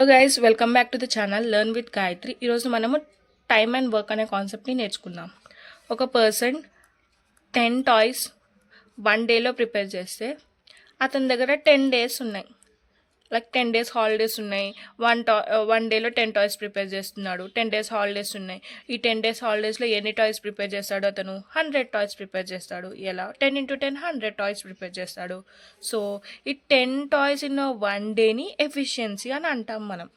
Hello guys, welcome back to the channel learn with Gayatri. ఈరోజు మనము time and work అనే కాన్సెప్ట్ని నేర్చుకుందాం. ఒక పర్సన్ 10 టాయ్స్ 1 డేలో ప్రిపేర్ చేస్తే అతని దగ్గర 10 డేస్ ఉన్నాయి. లైక్ 10 డేస్ హాలిడేస్ ఉన్నాయి. 1 డేలో 10 టాయ్స్ ప్రిపేర్ చేస్తున్నాడు. 10 డేస్ హాలిడేస్ ఉన్నాయి. ఈ 10 డేస్ హాలిడేస్లో ఎన్ని టాయ్స్ ప్రిపేర్ చేస్తాడు? అతను 100 టాయ్స్ ప్రిపేర్ చేస్తాడు. ఎలా? 10 into 10 100 టాయ్స్ ప్రిపేర్ చేస్తాడు. సో ఈ 10 టాయ్స్ ఇన్ 1 డేని ఎఫిషియన్సీ అని అంటాం మనం.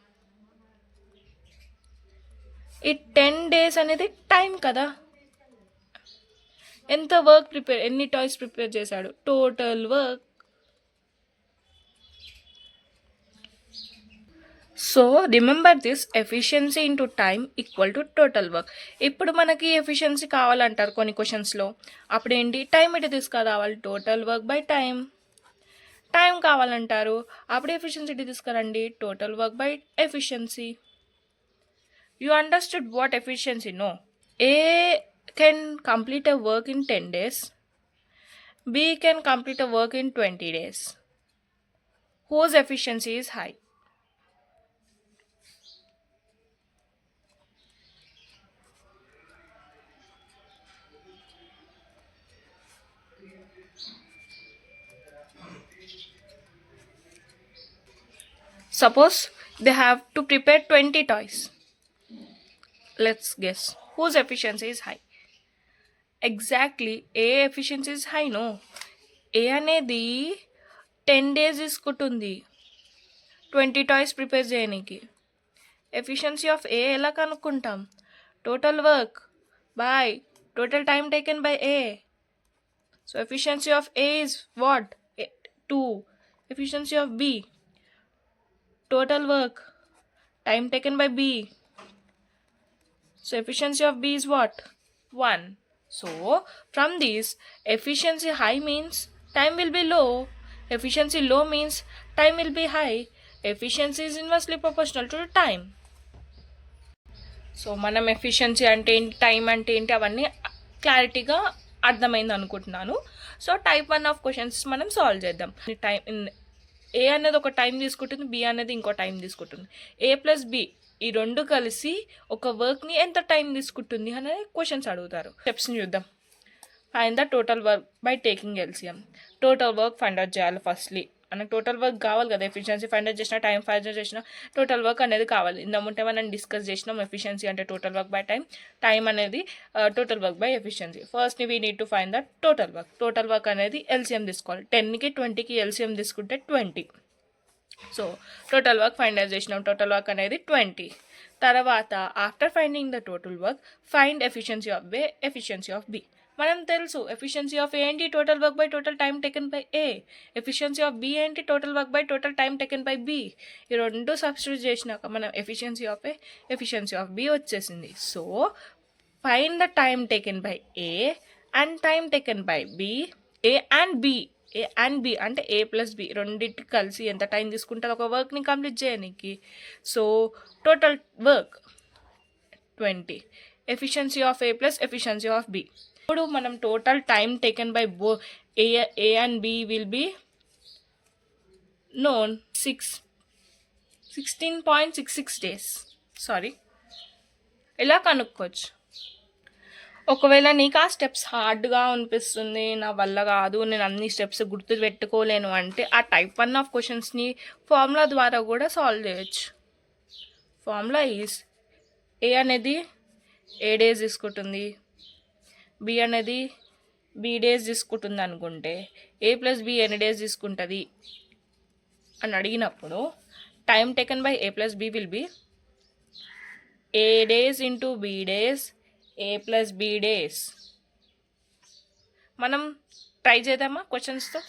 ఈ 10 డేస్ అనేది టైం కదా. ఎంత వర్క్ ఎన్ని టాయ్స్ ప్రిపేర్ చేశాడు? Total work. So remember this, efficiency into time equal to total work. ఇప్పుడు మనకి ఎఫిషియన్సీ కావాలంటారు కొన్ని క్వశ్చన్స్లో. అప్పుడు ఏంటి? టైం ఇటు తీసుకురావాలి. Total work by time. Time కావాలంటారు, అప్పుడు ఎఫిషియన్సీ ఇటు తీసుకురండి. Total work by efficiency. You understood what efficiency? No. A can complete a work in 10 days. B can complete a work in 20 days. Whose efficiency is high? Suppose they have to prepare 20 toys. Let's guess whose efficiency is high. Exactly, A efficiency is high. No, A అనేది 10 days తీసుకుంటుంది 20 toys prepare చేయడానికి. Efficiency of A ఎలా కనుక్కుంటాం? Total work by total time taken by A. So efficiency of A is what? 2. Efficiency of B, total work, time taken by B. So efficiency of B is what? 1. So from this, efficiency high means time will be low. Efficiency low means time will be high. Efficiency is inversely proportional to time. So మనం efficiency అంటే ఏంటి, time అంటే ఏంటి, అవన్నీ క్లారిటీగా అర్థమైంది అనుకుంటున్నాను. So type 1 of questions మనం సాల్వ్ చేద్దాం. టైం ఏ అనేది ఒక టైం తీసుకుంటుంది, బి అనేది ఇంకో టైం తీసుకుంటుంది. ఏ ప్లస్ బి ఈ రెండు కలిసి ఒక వర్క్ని ఎంత టైం తీసుకుంటుంది అనేది క్వశ్చన్స్ అడుగుతారు. స్టెప్స్ని చూద్దాం. Find the total work by taking LCM. Total work find out చేయాలి ఫస్ట్లీ. మనకు టోటల్ వర్క్ కావాలి కదా. ఎఫిషియన్సీ ఫైండ్ అవుట్ చేసిన, టైం ఫైండ్ అవుట్ చేసిన, టోటల్ వర్క్ అనేది కావాలి. ఇంతకుముంటే మనం డిస్కస్ చేసినాం. ఎఫిషియన్సీ అంటే total work by time, time అనేది total work by efficiency. First we need to find the total work. Total work అనేది ఎల్సిఎం తీసుకోవాలి. 10కి 20కి ఎల్సిఎం తీసుకుంటే 20. So total work find out చేసినాం. టోటల్ వర్క్ అనేది 20. తర్వాత after finding the total work, find efficiency of A, efficiency of B. మనం తెలుసు ఎఫిషియన్సీ ఆఫ్ ఏ ఏంటి? Total work by total time taken by A. Efficiency of B ఏంటి? Total work by total time taken by B. ఈ రెండు substitute చేసినాక మనం efficiency of A, efficiency of B వచ్చేసింది. So find the time taken by A and time taken by B. A and B, A and B అంటే A plus B రెండింటికి కలిసి ఎంత time తీసుకుంటుంది ఒక వర్క్ని కంప్లీట్ చేయడానికి. So total work 20. Efficiency of A plus efficiency of B. ఇప్పుడు మనం total time taken by A and B will be known 16.66 days. Sorry, ఇలా కనుక్కోవచ్చు. ఒకవేళ నీకు ఆ స్టెప్స్ హార్డ్గా అనిపిస్తుంది, నా వల్ల కాదు, నేను అన్ని స్టెప్స్ గుర్తు పెట్టుకోలేను అంటే ఆ టైప్ 1 ఆఫ్ క్వశ్చన్స్ని ఫార్ములా ద్వారా కూడా సాల్వ్ చేయొచ్చు. ఫార్ములా ఈజ్ ఏ అనేది ఏ డేస్ తీసుకుంటుంది, బి అనేది బి డేస్ తీసుకుంటుంది అనుకుంటే ఏ ప్లస్ బి ఎన్ని డేస్ తీసుకుంటుంది అని అడిగినప్పుడు time taken by A plus B will be A days into B days A plus B days. మనం ట్రై చేద్దామా క్వశ్చన్స్తో?